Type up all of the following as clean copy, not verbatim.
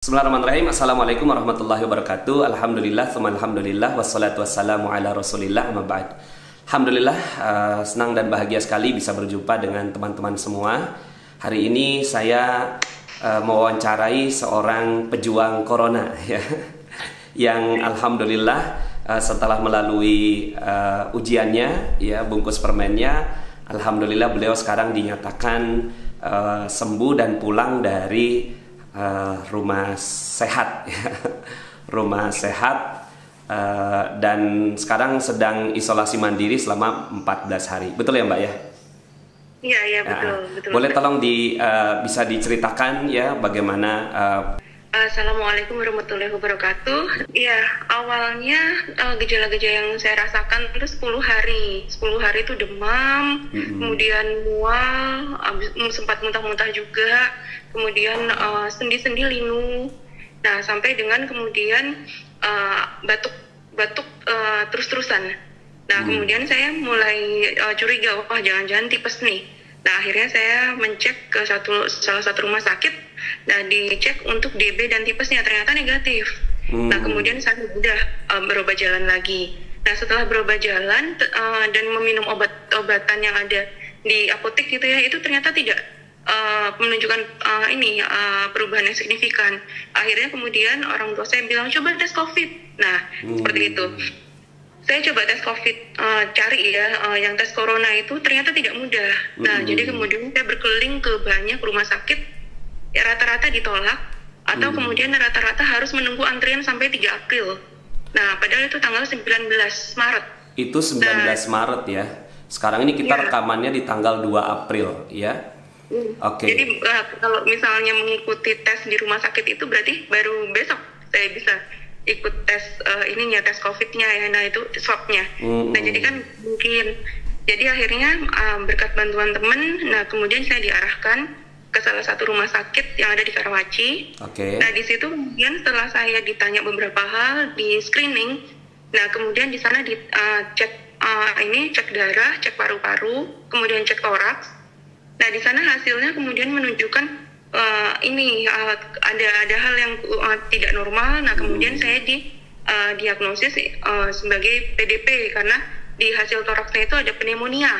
Bismillahirrahmanirrahim. Assalamualaikum warahmatullahi wabarakatuh. Alhamdulillah, alhamdulillah, wassalatu wassalamu ala rasulillah, amma ba'd. Alhamdulillah, senang dan bahagia sekali bisa berjumpa dengan teman-teman semua. Hari ini saya mewawancarai seorang pejuang corona ya, yang alhamdulillah setelah melalui ujiannya ya, bungkus permennya, alhamdulillah beliau sekarang dinyatakan sembuh dan pulang dari rumah sehat ya. Rumah sehat dan sekarang sedang isolasi mandiri selama 14 hari. Betul ya Mbak ya? Iya betul, betul. Boleh tolong bisa diceritakan ya bagaimana Assalamualaikum warahmatullahi wabarakatuh. Ya, awalnya gejala-gejala yang saya rasakan itu 10 hari. 10 hari itu demam, kemudian mual, sempat muntah-muntah juga, kemudian sendi-sendi linu. Nah, sampai dengan kemudian batuk terus-terusan. Nah, kemudian saya mulai curiga, wah jangan-jangan tipes nih. Nah, akhirnya saya mencek ke salah satu rumah sakit. Nah, dicek untuk DB dan tipesnya, ternyata negatif. Nah, kemudian saya sudah berobat jalan lagi. Nah, setelah berobat jalan dan meminum obat-obatan yang ada di apotek gitu ya, itu ternyata tidak menunjukkan perubahan yang signifikan. Akhirnya kemudian orang tua saya bilang, coba tes COVID. Nah, seperti itu. Saya coba tes COVID, cari ya, yang tes corona itu ternyata tidak mudah. Nah, jadi kemudian saya berkeliling ke banyak rumah sakit, ya rata-rata ditolak, atau kemudian rata-rata harus menunggu antrian sampai 3 April. Nah, padahal itu tanggal 19 Maret. Itu 19 Maret ya. Sekarang ini kita rekamannya di tanggal 2 April ya. Oke. Jadi kalau misalnya mengikuti tes di rumah sakit itu berarti baru besok saya bisa ikut tes tes COVID-nya ya. Nah, itu swab-nya. Nah, jadi kan mungkin. Jadi akhirnya berkat bantuan teman, nah kemudian saya diarahkan ke salah satu rumah sakit yang ada di Karawaci. Nah, di situ kemudian setelah saya ditanya beberapa hal, di screening, nah kemudian di sana cek cek darah, cek paru-paru, kemudian cek toraks. Nah, di sana hasilnya kemudian menunjukkan ada hal yang tidak normal. Nah, kemudian saya diagnosis sebagai PDP karena di hasil toraksnya itu ada pneumonia.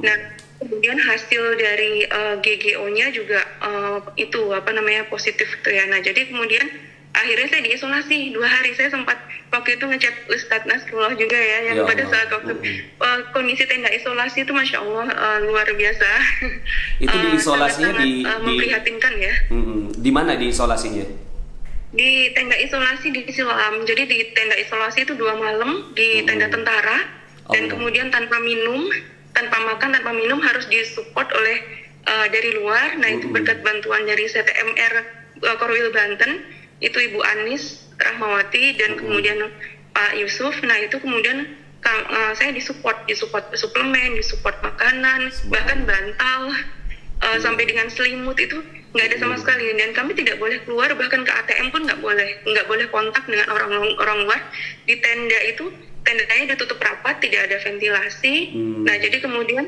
Nah, kemudian hasil dari GGO-nya juga positif gitu ya. Nah, jadi kemudian akhirnya saya diisolasi 2 hari. Saya sempat waktu itu ngechat Ustadz Nasrullah juga ya, yang pada saat waktu kondisi tenda isolasi itu Masya Allah luar biasa. Itu diisolasinya memprihatinkan ya. Di mana diisolasinya? Di tenda isolasi di Siloam. Jadi di tenda isolasi itu 2 malam di tenda tentara, dan kemudian tanpa minum, tanpa makan, tanpa minum, harus disupport oleh dari luar. Nah, itu berkat bantuan dari CTMR Korwil Banten, itu Ibu Anis Rahmawati dan kemudian Pak Yusuf. Nah, itu kemudian saya disupport suplemen, disupport makanan, bahkan bantal, sampai dengan selimut itu nggak ada sama sekali. Dan kami tidak boleh keluar, bahkan ke ATM pun nggak boleh kontak dengan orang luar. Di tenda itu, tendanya ditutup rapat, tidak ada ventilasi. Nah, jadi kemudian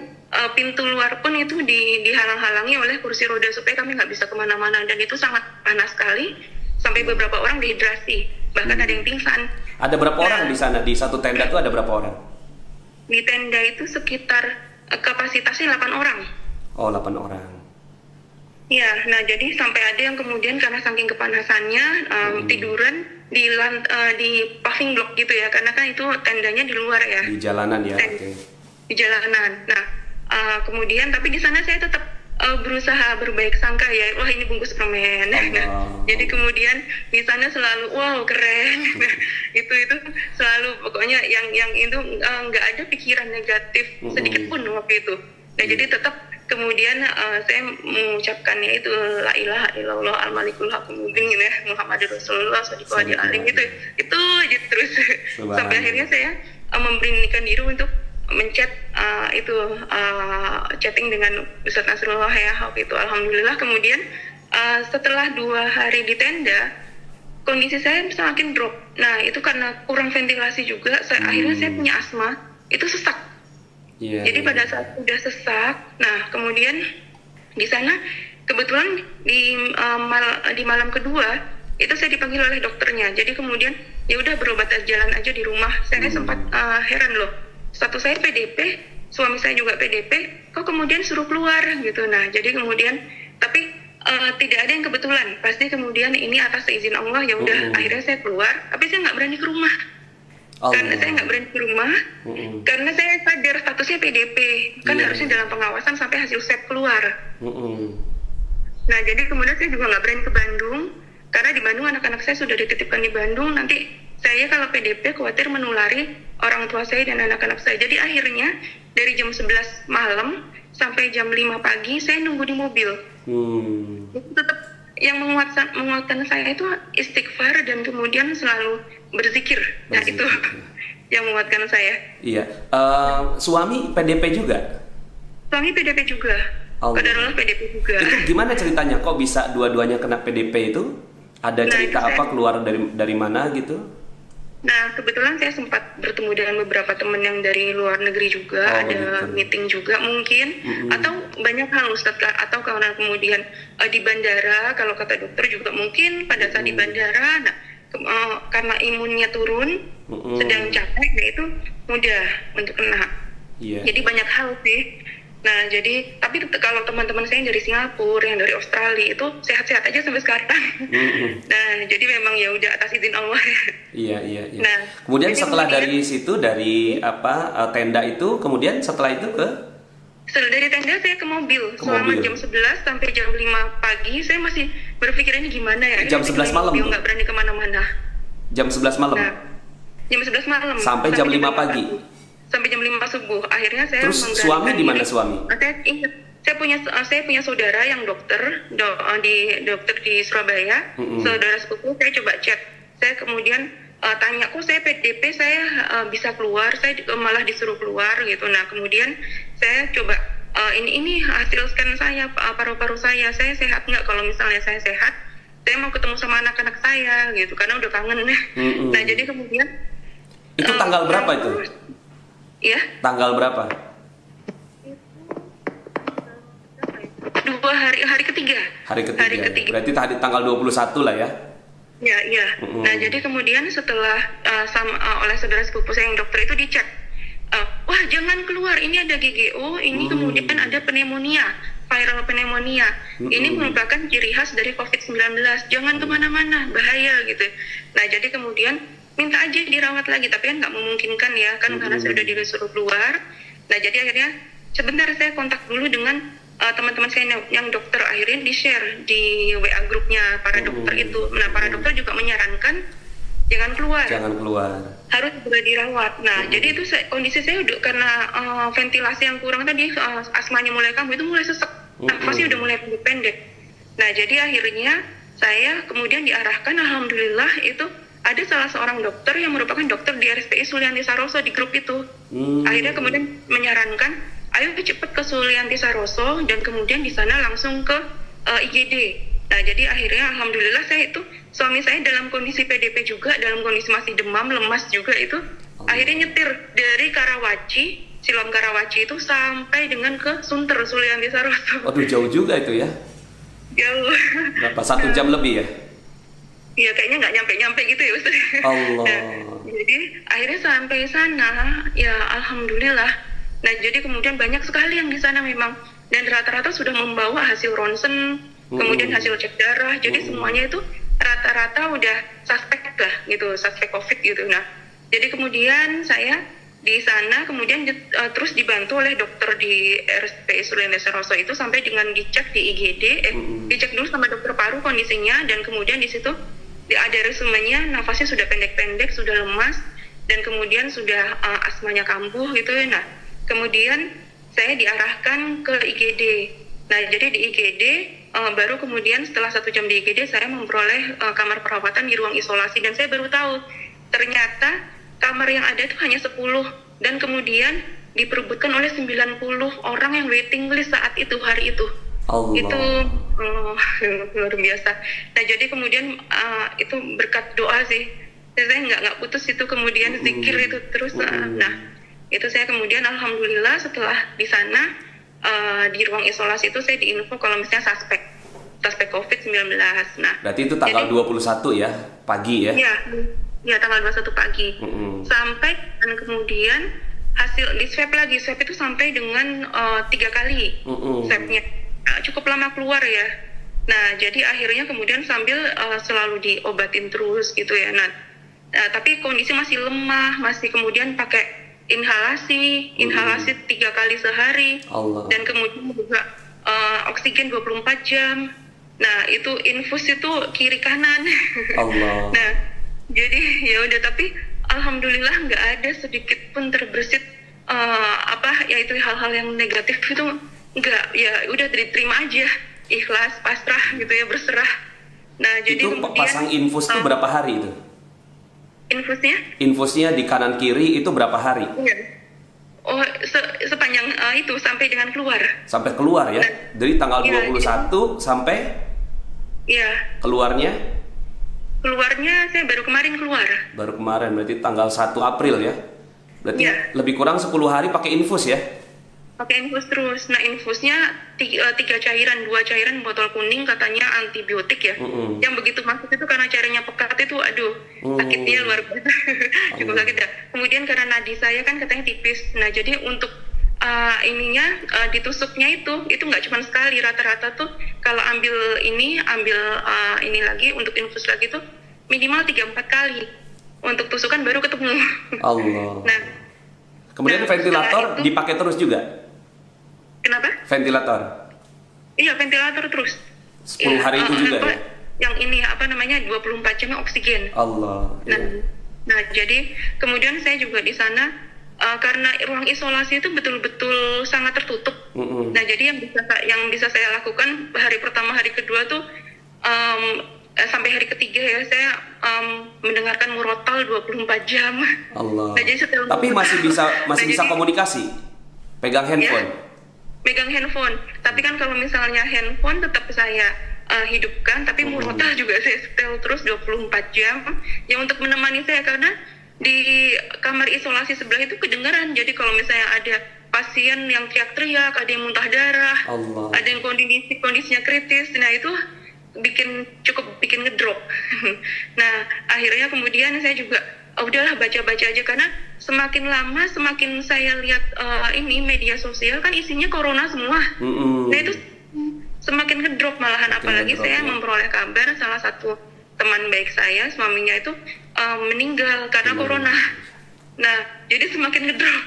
pintu luar pun itu dihalang-halangi oleh kursi roda supaya kami nggak bisa kemana-mana, dan itu sangat panas sekali sampai beberapa orang dehidrasi, bahkan ada yang pingsan. Ada berapa orang di sana? Di satu tenda itu ada berapa orang? Di tenda itu sekitar kapasitasnya 8 orang. Oh, 8 orang. Ya, nah jadi sampai ada yang kemudian karena saking kepanasannya tiduran di paving block gitu ya, karena kan itu tendanya di luar ya. Di jalanan ya. Di jalanan. Nah, kemudian tapi di sana saya tetap berusaha berbaik sangka ya, wah ini bungkus permen. Nah, jadi kemudian di sana selalu wow keren. itu selalu pokoknya yang itu nggak ada pikiran negatif sedikit pun waktu itu. Nah, jadi tetap kemudian saya mengucapkannya itu la ilaha illallah al-malikul haqqul mubin ya, Muhammadur Rasulullah sallallahu alaihi wasallam, itu aja terus sampai akhirnya saya memberanikan diri untuk menchat chatting dengan Ustadz Nasrullah ya waktu itu. Alhamdulillah kemudian setelah 2 hari di tenda, kondisi saya semakin drop. Nah, itu karena kurang ventilasi juga. Akhirnya saya punya asma, itu sesak. Jadi pada saat sudah sesak, nah kemudian di sana kebetulan di malam kedua itu saya dipanggil oleh dokternya. Jadi kemudian ya udah berobat jalan aja di rumah. Saya sempat heran loh. Status saya PDP, suami saya juga PDP, kok kemudian suruh keluar gitu. Nah, jadi kemudian tapi tidak ada yang kebetulan. Pasti kemudian ini atas izin Allah, ya udah akhirnya saya keluar. Tapi saya nggak berani ke rumah. Karena saya nggak berani ke rumah, karena saya sadar statusnya PDP, kan harusnya dalam pengawasan sampai hasil swab keluar. Nah, jadi kemudian saya juga nggak berani ke Bandung, karena di Bandung anak-anak saya sudah dititipkan di Bandung. Nanti saya kalau PDP khawatir menulari orang tua saya dan anak-anak saya. Jadi akhirnya dari jam 11 malam sampai jam 5 pagi saya nunggu di mobil. Tetap yang menguatkan saya itu istighfar dan kemudian selalu berzikir. Nah, itu yang menguatkan saya. Iya. Suami PDP juga? Suami PDP juga. Qadarullah PDP juga. Itu gimana ceritanya? Kok bisa dua-duanya kena PDP itu? Ada cerita apa keluar dari mana gitu? Nah, kebetulan saya sempat bertemu dengan beberapa teman yang dari luar negeri juga, ada meeting juga mungkin, atau banyak hal Ustaz, atau karena kemudian di bandara, kalau kata dokter juga mungkin pada saat di bandara, nah karena imunnya turun, sedang capek, nah itu mudah untuk kena. Jadi banyak hal sih. Nah, jadi tapi kalau teman-teman saya yang dari Singapura, yang dari Australia itu sehat-sehat aja sampai sekarang. Nah, jadi memang ya udah atas izin Allah. Iya. Nah, kemudian setelah dari situ, dari tenda itu, kemudian setelah itu setelah dari tenda saya ke mobil. Selama jam 11 sampai jam 5 pagi saya masih berpikir ini gimana ya. Jam 11 malam. Nggak berani kemana-mana. Jam 11 malam. Nah, jam 11 malam. Sampai jam 5 pagi. Sampai jam 5 subuh. Akhirnya saya terus suami di mana suami? Saya ingat, saya punya saudara yang dokter di Surabaya. Saudara sepupu, saya coba chat. Saya kemudian tanya, kok saya PDP, saya bisa keluar, saya malah disuruh keluar gitu. Nah, kemudian saya coba ini hasil scan saya, paru-paru saya sehat nggak? Kalau misalnya saya sehat, saya mau ketemu sama anak-anak saya gitu, karena udah kangen. Nah, jadi kemudian itu tanggal berapa itu? Ya. Tanggal berapa? Hari ketiga. Hari ketiga. Berarti tadi tanggal 21 lah ya? Ya. Nah, jadi kemudian setelah oleh saudara sepupu saya yang dokter itu dicek. Wah, jangan keluar, ini ada GGO, ini kemudian ada pneumonia, viral pneumonia. Ini merupakan ciri khas dari COVID-19. Jangan kemana-mana, bahaya gitu. Nah, jadi kemudian minta aja dirawat lagi, tapi kan nggak memungkinkan ya, kan karena saya udah disuruh keluar. Nah, jadi akhirnya sebentar saya kontak dulu dengan teman-teman saya yang dokter, akhirnya di-share di WA grupnya para dokter itu. Nah, para dokter juga menyarankan jangan keluar. Harus segera dirawat. Nah, jadi itu kondisi saya udah karena ventilasi yang kurang tadi, asmanya mulai kambuh, itu mulai sesek, nafasnya udah mulai pendek. Nah, jadi akhirnya saya kemudian diarahkan, alhamdulillah itu ada salah seorang dokter yang merupakan dokter di RSPI Sulianti Saroso di grup itu. Akhirnya kemudian menyarankan, ayo cepat ke Sulianti Saroso dan kemudian di sana langsung ke IGD. Nah, jadi akhirnya alhamdulillah suami saya dalam kondisi PDP juga, dalam kondisi masih demam, lemas juga itu. Akhirnya nyetir dari Siloam Karawaci itu sampai dengan ke Sunter Sulianti Saroso. Waduh, jauh juga itu ya? Jauh. Berapa? 1 jam lebih ya? Iya, kayaknya nggak nyampe-nyampe gitu ya Ustaz. Allah. Nah, jadi akhirnya sampai sana, ya alhamdulillah. Nah, jadi kemudian banyak sekali yang di sana memang, dan rata-rata sudah membawa hasil ronsen, kemudian hasil cek darah. Jadi semuanya itu rata-rata udah suspek lah gitu, suspek COVID gitu. Nah, jadi kemudian saya di sana kemudian terus dibantu oleh dokter di RSPI Sulianti Saroso itu sampai dengan dicek di IGD, dicek dulu sama dokter paru kondisinya, dan kemudian di situ ada resumenya, nafasnya sudah pendek-pendek, sudah lemas, dan kemudian sudah asmanya kambuh gitu. Nah, kemudian saya diarahkan ke IGD. Nah, jadi di IGD baru kemudian setelah 1 jam di IGD saya memperoleh kamar perawatan di ruang isolasi, dan saya baru tahu ternyata kamar yang ada itu hanya 10, dan kemudian diperebutkan oleh 90 orang yang waiting list saat itu, hari itu. Allah. Itu luar biasa. Nah, jadi kemudian itu berkat doa sih. Saya nggak putus itu, kemudian zikir itu terus. Nah, itu saya kemudian alhamdulillah setelah di sana di ruang isolasi itu saya diinfo kalau misalnya suspek. suspek COVID-19. Nah, berarti itu tanggal 21 ya, pagi ya? Iya, tanggal 21 pagi. Sampai dan kemudian hasil di swab lagi, swab itu sampai dengan 3 kali swabnya. Nah, cukup lama keluar ya. Nah, jadi akhirnya kemudian sambil selalu diobatin terus gitu ya. Nah, tapi kondisi masih lemah, masih kemudian pakai inhalasi 3 kali sehari. Allah. Dan kemudian juga oksigen 24 jam. Nah, itu infus itu kiri kanan. Allah. Nah, jadi ya udah, tapi alhamdulillah nggak ada sedikit pun terbersit yaitu hal-hal yang negatif itu nggak, ya udah diterima aja, ikhlas, pasrah gitu ya, berserah. Nah, jadi itu kemudian pasang infus itu berapa hari itu? Infusnya? Infusnya di kanan kiri itu berapa hari? Iya. Oh, sepanjang itu sampai dengan keluar. Sampai keluar ya? Nah, dari tanggal 21 sampai keluarnya? Keluarnya saya baru kemarin keluar. Baru kemarin, berarti tanggal 1 April ya? Berarti lebih kurang 10 hari pakai infus ya? Pakai infus terus. Nah, infusnya 3 cairan, 2 cairan botol kuning, katanya antibiotik ya. Yang begitu masuk itu karena cairannya pekat itu, aduh, sakitnya luar biasa. Cukup sakit ya. Kemudian karena nadi saya kan katanya tipis. Nah, jadi untuk ditusuknya itu nggak cuma sekali, rata-rata tuh kalau ambil ini lagi untuk infus lagi tuh minimal 3-4 kali untuk tusukan baru ketemu. Allah. Nah, kemudian ventilator dipakai terus juga? Kenapa? Ventilator? Iya, ventilator terus. 10 hari itu juga ya? Yang ini 24 jam oksigen. Allah. Nah, jadi kemudian saya juga di sana karena ruang isolasi itu betul-betul sangat tertutup. Nah, jadi yang bisa saya lakukan hari pertama, hari kedua tuh sampai hari ketiga ya, saya mendengarkan murotal 24 jam. Allah. Nah, jadi tapi masih bisa komunikasi? Pegang handphone? Ya, pegang handphone. Tapi kan kalau misalnya handphone tetap saya hidupkan, tapi murotal juga saya setel terus 24 jam. Ya, untuk menemani saya, karena di kamar isolasi sebelah itu kedengaran. Jadi kalau misalnya ada pasien yang teriak-teriak, ada yang muntah darah, Allah. ada yang kondisinya kritis, nah itu cukup bikin ngedrop. Nah, akhirnya kemudian saya juga udahlah baca-baca aja, karena semakin lama semakin saya lihat ini media sosial kan isinya corona semua. Nah, itu semakin ngedrop malahan, apalagi saya memperoleh kabar salah satu teman baik saya, suaminya itu meninggal karena corona. Nah, jadi semakin ngedrop.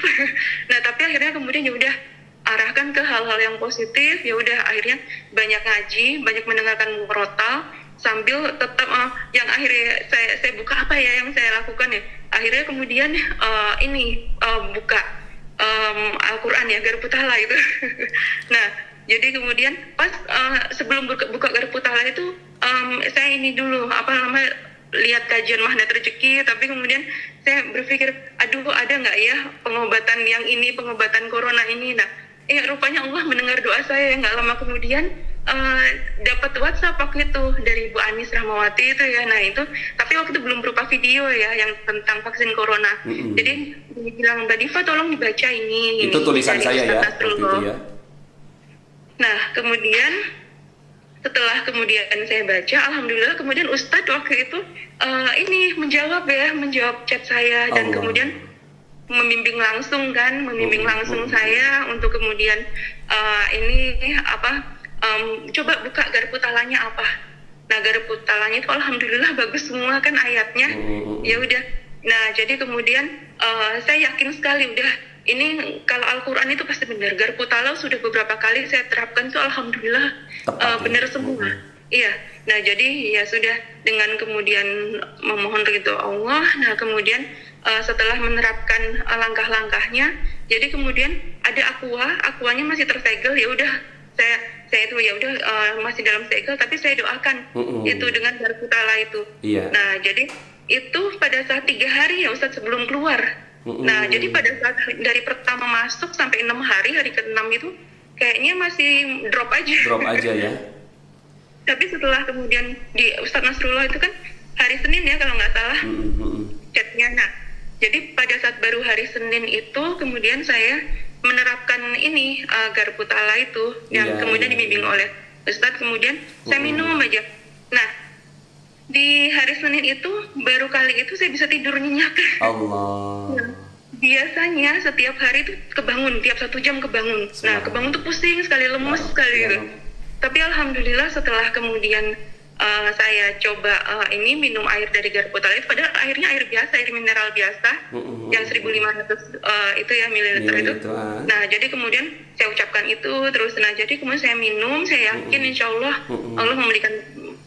Nah, tapi akhirnya kemudian ya udah arahkan ke hal-hal yang positif. Ya udah, akhirnya banyak ngaji, banyak mendengarkan murotal, sambil tetap yang akhirnya saya buka apa ya yang saya lakukan ya. Akhirnya kemudian buka Al-Quran ya, Garpu Tala itu. Nah, jadi kemudian pas sebelum buka Garpu Tala itu saya ini dulu lihat kajian Magnet Rezeki, tapi kemudian saya berpikir, aduh, ada nggak ya pengobatan yang ini, pengobatan corona ini. Nah, rupanya Allah mendengar doa saya. Nggak lama kemudian dapat WhatsApp waktu itu dari Bu Anis Rahmawati itu ya. Nah, itu tapi waktu itu belum berupa video ya yang tentang vaksin corona. Jadi dia bilang, Mbak Diva tolong dibaca ini. Itu tulisan saya ya waktu itu ya. Nah, kemudian setelah kemudian saya baca, alhamdulillah kemudian Ustadz waktu itu menjawab chat saya, dan kemudian membimbing langsung saya untuk kemudian coba buka Garpu Talanya apa. Nah, Garpu Talanya itu alhamdulillah bagus semua kan ayatnya. Ya udah. Nah, jadi kemudian saya yakin sekali udah, ini kalau Al-Quran itu pasti benar. Garpu Tala sudah beberapa kali saya terapkan itu alhamdulillah benar semua. Iya. Nah, jadi ya sudah, dengan kemudian memohon ridho Allah. Nah, kemudian setelah menerapkan langkah-langkahnya, jadi kemudian ada akuanya masih tersegel. Ya udah, saya itu ya udah masih dalam segel, tapi saya doakan itu dengan Garpu Tala itu. Iya. Nah, jadi itu pada saat 3 hari ya Ustadz sebelum keluar. Nah, jadi pada saat dari pertama masuk sampai 6 hari, hari ke-6 itu kayaknya masih drop aja ya. Tapi setelah kemudian di Ustadz Nasrullah itu kan hari Senin ya kalau nggak salah chatnya. Nah, jadi pada saat baru hari Senin itu kemudian saya menerapkan ini Garpu Tala itu yang kemudian dibimbing oleh Ustadz. Kemudian saya minum aja. Nah, di hari Senin itu baru kali itu saya bisa tidur nyenyak. Allah. Nah, biasanya setiap hari itu kebangun, tiap 1 jam kebangun. Nah, kebangun tuh pusing sekali, lemes sekali gitu. Tapi alhamdulillah setelah kemudian saya coba ini minum air dari Garbotal Life, padahal airnya air biasa, air mineral biasa, yang 1500 itu ya mililiter itu. Nah, jadi kemudian saya ucapkan itu terus. Nah, jadi kemudian saya minum, saya yakin insya Allah Allah memberikan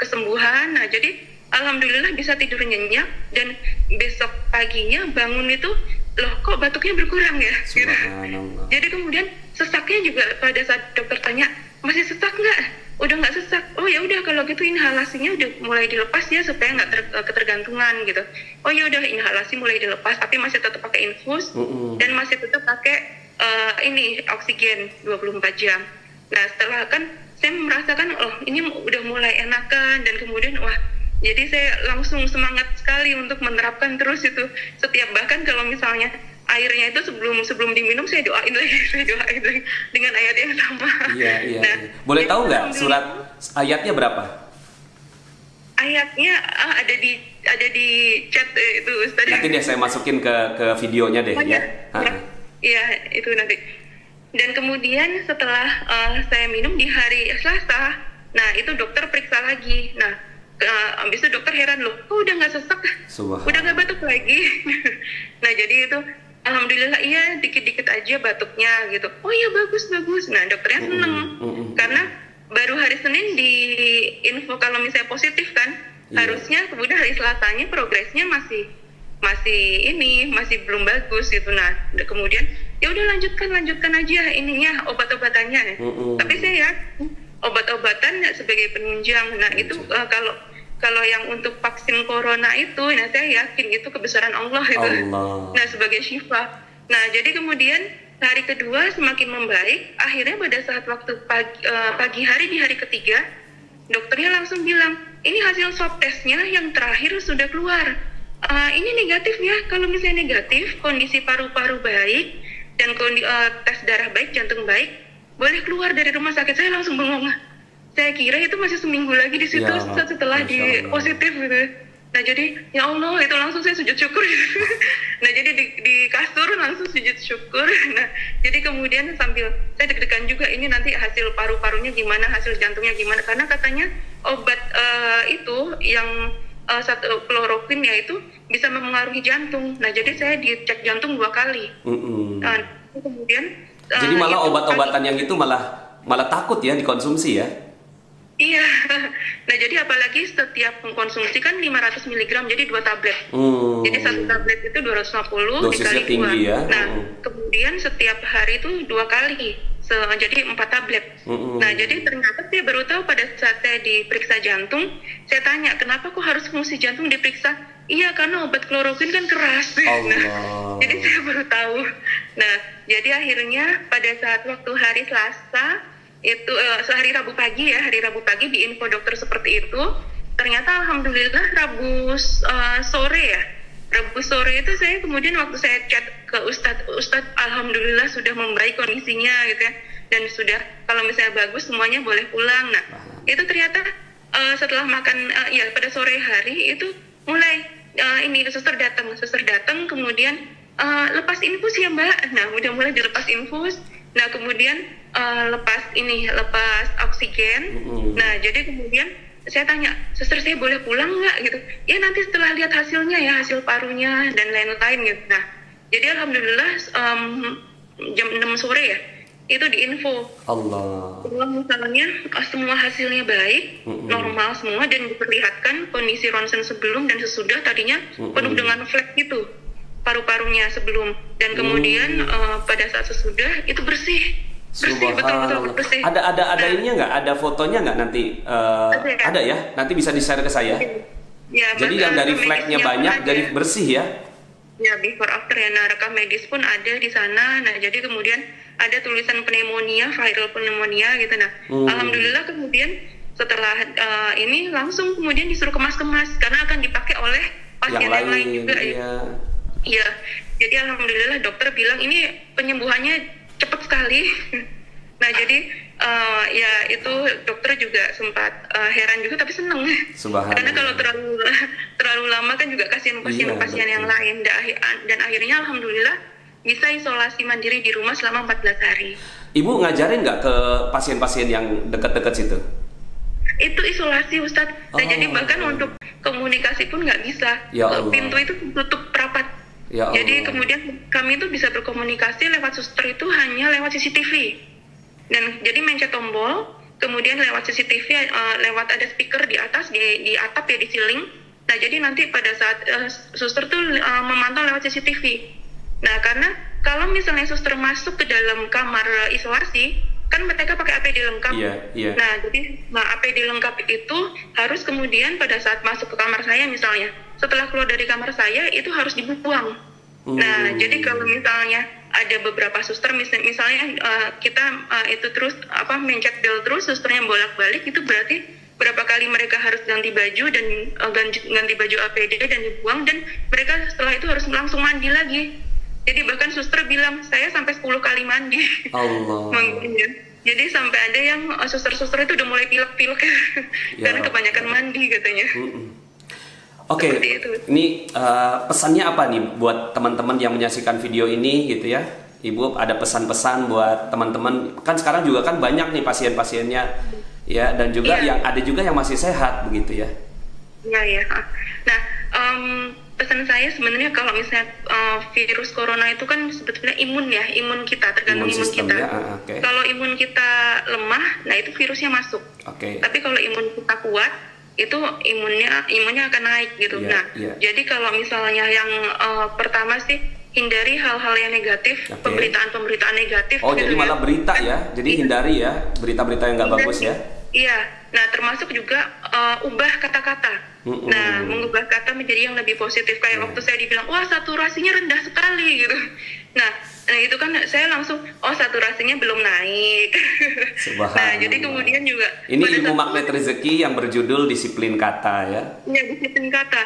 kesembuhan. Nah, jadi alhamdulillah bisa tidur nyenyak, dan besok paginya bangun itu loh kok batuknya berkurang ya gitu. Jadi kemudian sesaknya juga pada saat dokter tanya masih sesak nggak? Udah nggak sesak. Oh ya udah kalau gitu inhalasinya udah mulai dilepas ya supaya nggak ketergantungan gitu. Oh ya udah inhalasi mulai dilepas, tapi masih tetap pakai infus dan masih tetap pakai ini oksigen 24 jam. Nah setelah kan saya merasakan oh ini udah mulai enakan, dan kemudian wah jadi saya langsung semangat sekali untuk menerapkan terus itu. Setiap bahkan kalau misalnya airnya itu sebelum diminum saya doain lagi dengan ayat yang sama. Iya. Nah, boleh tahu nggak surat ayatnya berapa? Ayatnya ada di chat itu Ustaz. Nanti deh saya masukin ke videonya deh ya. Iya itu nanti. Dan kemudian setelah saya minum di hari Selasa, nah itu dokter periksa lagi. Nah abis itu dokter heran loh, kok udah nggak sesak, udah nggak batuk lagi. Nah jadi itu alhamdulillah iya dikit-dikit aja batuknya gitu. Oh iya bagus. Nah dokternya seneng karena baru hari Senin di info kalau misalnya positif kan, harusnya kemudian hari Selasanya progresnya masih belum bagus gitu. Nah kemudian ya udah lanjutkan aja ininya obat-obatannya. Tapi saya obat-obatan sebagai penunjang. Nah itu kalau yang untuk vaksin corona itu, nah saya yakin itu kebesaran Allah itu. Nah sebagai syifa. Nah jadi kemudian hari kedua semakin membaik. Akhirnya pada saat waktu pagi hari di hari ketiga, dokternya langsung bilang, ini hasil swab testnya yang terakhir sudah keluar. Ini negatif ya. Kalau misalnya negatif, kondisi paru-paru baik dan tes darah baik, jantung baik, boleh keluar dari rumah sakit. Saya langsung bengong. Saya kira itu masih seminggu lagi di situ setelah di positif gitu. Nah jadi ya Allah itu langsung saya sujud syukur gitu. Nah jadi di kasur langsung sujud syukur. Nah jadi kemudian sambil saya deg-degan juga ini nanti hasil paru-parunya gimana, hasil jantungnya gimana, karena katanya obat itu yang satu kloroquin ya itu bisa mempengaruhi jantung. Nah jadi saya dicek jantung 2 kali. Nah kemudian jadi malah obat-obatan yang itu malah takut ya dikonsumsi ya. Iya, nah jadi apalagi setiap mengkonsumsi kan 500 mg, jadi 2 tablet. Jadi 1 tablet itu 250 dosisnya dikali 2. Tinggi ya. Nah, kemudian setiap hari itu 2 kali, jadi 4 tablet. Nah, jadi ternyata saya baru tahu pada saat saya diperiksa jantung, saya tanya, kenapa kok harus fungsi jantung diperiksa? Iya, karena obat kloroquin kan keras. Nah, jadi saya baru tahu. Nah, jadi akhirnya pada saat waktu hari Selasa, itu hari Rabu pagi di info dokter seperti itu, ternyata alhamdulillah Rabu sore itu saya kemudian waktu saya chat ke Ustadz alhamdulillah sudah membaik kondisinya gitu ya, dan sudah kalau misalnya bagus semuanya boleh pulang. Nah itu ternyata setelah makan pada sore hari itu mulai ini suster datang kemudian lepas infus ya Mbak. Nah udah mulai dilepas infus. Nah kemudian lepas oksigen. Nah jadi kemudian saya tanya, suster saya boleh pulang nggak gitu? Ya nanti setelah lihat hasilnya ya, hasil parunya dan lain-lain gitu. Nah jadi alhamdulillah jam 6 sore ya itu diinfo. Kalau misalnya semua hasilnya baik, normal semua, dan diperlihatkan kondisi ronsen sebelum dan sesudah tadinya penuh dengan flek gitu paru-parunya sebelum, dan kemudian pada saat sesudah itu bersih betul bersih. Ada ininya nggak? Ada fotonya nggak nanti? Ada ya? Nanti bisa di-share ke saya. Ya, jadi yang dari flagnya banyak, dari bersih ya? Ya, before after ya. Nah, rekam medis pun ada di sana. Nah, jadi kemudian ada tulisan pneumonia, viral pneumonia gitu. Nah, alhamdulillah kemudian setelah ini langsung kemudian disuruh kemas-kemas karena akan dipakai oleh pasien yang lain juga ya. Iya. Jadi alhamdulillah dokter bilang ini penyembuhannya cepat sekali. Nah jadi Ya itu dokter juga sempat heran juga, tapi seneng. Karena kalau terlalu lama kan juga kasihan pasien yang lain. Dan akhirnya alhamdulillah bisa isolasi mandiri di rumah selama 14 hari. Ibu ngajarin nggak ke pasien-pasien yang dekat-dekat situ? Itu isolasi, Ustadz. Nah, jadi bahkan untuk komunikasi pun nggak bisa. Ya Allah. Pintu itu tutup rapat. Ya Allah. Jadi kemudian kami itu bisa berkomunikasi lewat suster itu hanya lewat CCTV. Dan jadi mencet tombol, kemudian lewat CCTV, lewat ada speaker di atas, di atap ya, di ceiling. Nah, jadi nanti pada saat suster tuh memantau lewat CCTV. Nah, karena kalau misalnya suster masuk ke dalam kamar isolasi, kan mereka pakai APD lengkap. Nah, jadi APD lengkap itu harus kemudian pada saat masuk ke kamar saya misalnya, setelah keluar dari kamar saya itu harus dibuang. Nah, jadi kalau misalnya ada beberapa suster misalnya kita itu terus mencet bel terus, susternya bolak-balik, itu berarti berapa kali mereka harus ganti baju dan ganti baju APD dan dibuang, dan mereka setelah itu harus langsung mandi lagi. Jadi bahkan suster bilang saya sampai 10 kali mandi. Allah. Jadi sampai ada yang suster-suster itu udah mulai pilek-pilek karena kebanyakan mandi katanya. Oke, ini pesannya apa nih buat teman-teman yang menyaksikan video ini gitu ya? Ibu ada pesan-pesan buat teman-teman, kan sekarang juga kan banyak nih pasien-pasiennya ya, dan juga yang ada juga yang masih sehat begitu ya? Iya. Nah, pesan saya sebenarnya kalau misalnya virus corona itu kan sebetulnya imun kita, tergantung imun kita. Ya? Kalau imun kita lemah, nah itu virusnya masuk. Tapi kalau imun kita kuat, itu imunnya akan naik gitu. Jadi kalau misalnya yang pertama sih hindari hal-hal yang negatif, pemberitaan negatif. Oh, gitu jadi malah berita ya. Jadi hindari ya berita-berita yang nggak bagus ya. Iya. Nah, termasuk juga ubah kata-kata. Nah, mengubah kata menjadi yang lebih positif. Kayak waktu saya dibilang, wah saturasinya rendah sekali gitu. Nah, itu kan saya langsung, saturasinya belum naik. Nah, jadi kemudian juga ini ilmu magnet rezeki yang berjudul disiplin kata ya. Iya, disiplin kata.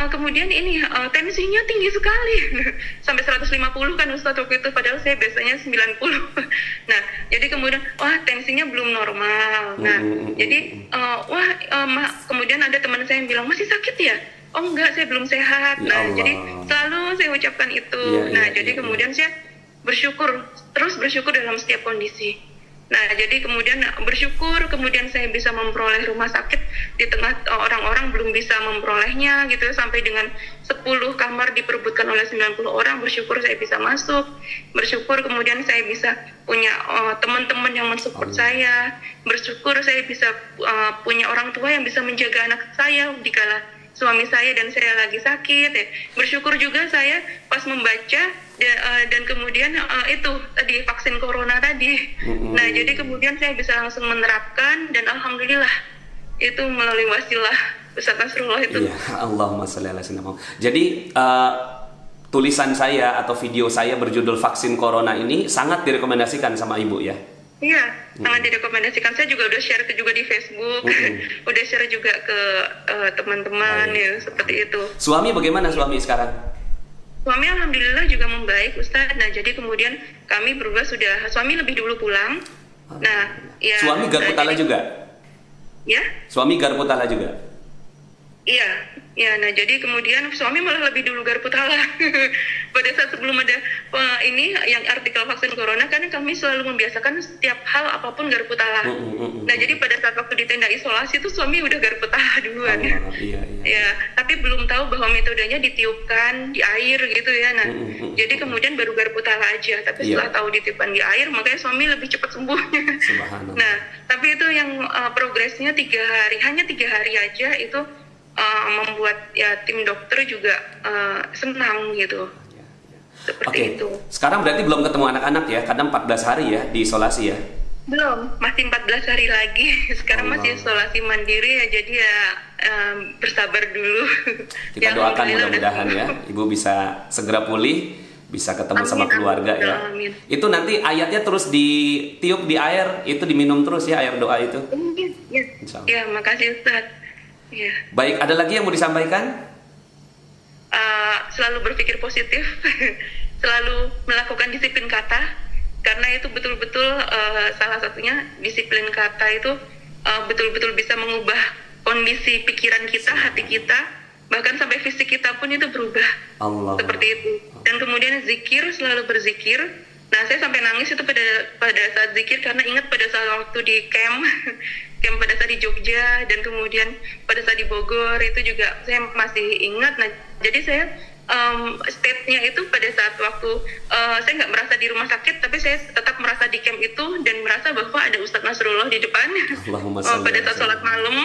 Kemudian ini tensinya tinggi sekali. Sampai 150 kan Ustadz waktu itu, padahal saya biasanya 90. Nah, jadi kemudian tensinya belum normal. Nah, jadi kemudian ada teman saya yang bilang, masih sakit ya? Oh enggak, saya belum sehat. Nah, jadi selalu saya ucapkan itu. Jadi kemudian saya terus bersyukur dalam setiap kondisi. Nah, jadi kemudian bersyukur, kemudian saya bisa memperoleh rumah sakit di tengah orang-orang belum bisa memperolehnya gitu, sampai dengan 10 kamar diperebutkan oleh 90 orang, bersyukur saya bisa masuk. Bersyukur kemudian saya bisa punya teman-teman yang mensupport saya. Bersyukur saya bisa punya orang tua yang bisa menjaga anak saya dikala suami saya dan saya lagi sakit ya. Bersyukur juga saya pas membaca dan kemudian itu tadi vaksin corona tadi. Nah, jadi kemudian saya bisa langsung menerapkan dan alhamdulillah itu melalui wasilah Ustaz Nasrullah itu. Iya, Allahumma sholli ala sayyidina. Jadi tulisan saya atau video saya berjudul vaksin corona ini sangat direkomendasikan sama Ibu ya. Iya, sangat direkomendasikan. Saya juga udah share juga di Facebook, udah share juga ke teman-teman ya, seperti itu. Suami bagaimana suami sekarang? Suami alhamdulillah juga membaik Ustaz. Nah, jadi kemudian kami berdua suami lebih dulu pulang. Nah, ya. Suami Garputala juga? Ya? Suami Garputala juga? Iya. Ya, nah jadi kemudian suami malah lebih dulu Garputala. Pada saat sebelum ada ini yang artikel vaksin corona, kan kami selalu membiasakan setiap hal apapun Garputala. Nah, jadi pada saat waktu di tenda isolasi itu suami udah Garputala duluan. Iya. Ya, tapi belum tahu bahwa metodenya ditiupkan di air gitu ya. Nah, jadi kemudian baru Garputala aja. Tapi setelah tahu ditiupkan di air, makanya suami lebih cepat sembuhnya. Nah, tapi itu yang progresnya 3 hari, hanya 3 hari aja itu membuat ya tim dokter juga senang gitu. Seperti itu. Sekarang berarti belum ketemu anak-anak ya, karena 14 hari ya di isolasi ya? Belum, masih 14 hari lagi. Sekarang masih isolasi mandiri ya, jadi ya bersabar dulu. Kita doakan mudah-mudahan ya, Ibu bisa segera pulih, bisa ketemu sama keluarga ya. Amin. Itu nanti ayatnya terus ditiup di air, itu diminum terus ya air doa itu. Ya, makasih Ustaz. Ya. Baik, ada lagi yang mau disampaikan? Selalu berpikir positif, selalu melakukan disiplin kata, karena itu betul-betul salah satunya disiplin kata itu betul-betul bisa mengubah kondisi pikiran kita, hati kita, bahkan sampai fisik kita pun itu berubah. Allah. Seperti itu. Dan kemudian zikir, selalu berzikir. Nah, saya sampai nangis itu pada saat zikir karena ingat pada saat waktu di camp pada saat di Jogja, dan kemudian pada saat di Bogor itu juga saya masih ingat. Nah, jadi saya state-nya itu pada saat waktu saya nggak merasa di rumah sakit, tapi saya tetap merasa di camp itu dan merasa bahwa ada Ustadz Nasrullah di depan pada saat sholat malam.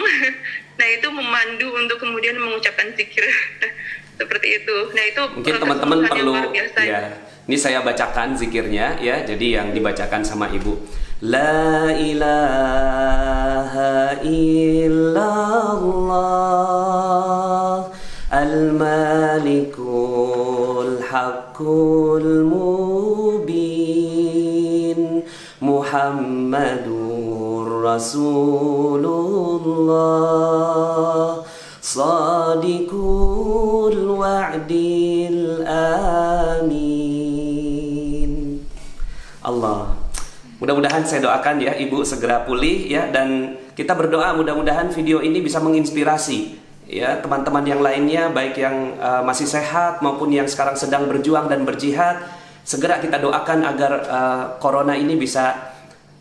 Nah, itu memandu untuk kemudian mengucapkan zikir. Seperti itu. Nah, itu mungkin teman-teman perlu biasa, ya. Ini saya bacakan zikirnya ya. Jadi yang dibacakan sama Ibu. La ilaha illallah al-malikul haqqul mubin Muhammadur Rasulullah Sadiqul wa'dil amin. Allah. Mudah-mudahan saya doakan ya Ibu segera pulih ya, dan kita berdoa mudah-mudahan video ini bisa menginspirasi ya teman-teman yang lainnya, baik yang masih sehat maupun yang sekarang sedang berjuang dan berjihad. Segera kita doakan agar corona ini bisa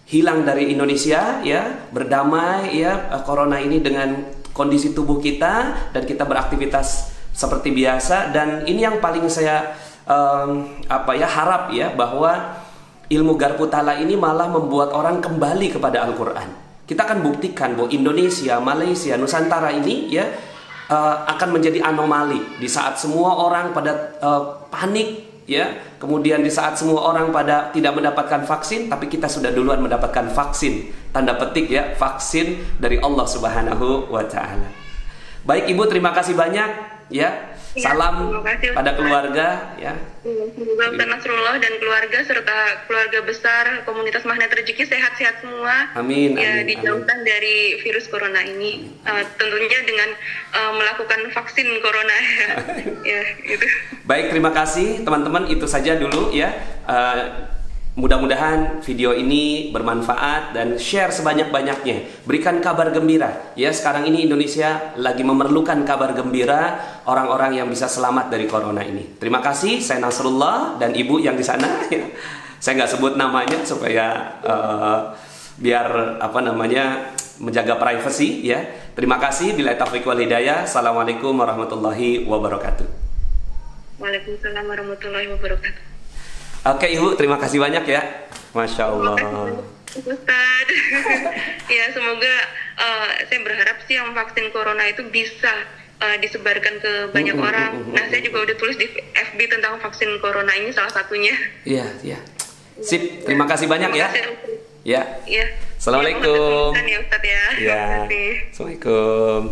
hilang dari Indonesia ya, berdamai ya corona ini dengan kondisi tubuh kita, dan kita beraktivitas seperti biasa. Dan ini yang paling saya harap ya, bahwa ilmu Garpu Tala ini malah membuat orang kembali kepada Al-Quran. Kita akan buktikan bahwa Indonesia, Malaysia, Nusantara ini ya akan menjadi anomali di saat semua orang pada panik ya, kemudian di saat semua orang pada tidak mendapatkan vaksin, tapi kita sudah duluan mendapatkan vaksin, tanda petik ya, vaksin dari Allah Subhanahu wa Ta'ala. Baik Ibu, terima kasih banyak ya. Salam pada keluarga ya. Semoga Ustadz Nasrullah dan keluarga serta keluarga besar komunitas Magnet Rezeki sehat-sehat semua. Amin. Ya, dijauhkan dari virus corona ini. Tentunya dengan melakukan vaksin corona. Ya, gitu. Baik, terima kasih teman-teman. Itu saja dulu ya. Mudah-mudahan video ini bermanfaat dan share sebanyak-banyaknya. Berikan kabar gembira. Ya, sekarang ini Indonesia lagi memerlukan kabar gembira, orang-orang yang bisa selamat dari corona ini. Terima kasih, saya Nasrullah dan Ibu yang di sana. Saya nggak sebut namanya supaya biar menjaga privasi ya. Terima kasih. Billahi taufiq wal hidayah. Assalamualaikum warahmatullahi wabarakatuh. Waalaikumsalam warahmatullahi wabarakatuh. Oke Ibu, terima kasih banyak ya. Masya Allah. Ustaz. Ya, semoga saya berharap sih yang vaksin corona itu bisa disebarkan ke banyak orang. Nah, saya juga udah tulis di FB tentang vaksin corona ini salah satunya. Iya, iya. Sip, terima kasih banyak ya. Ya. Iya. Assalamualaikum. Ya, Ustaz ya. Ya. Assalamualaikum.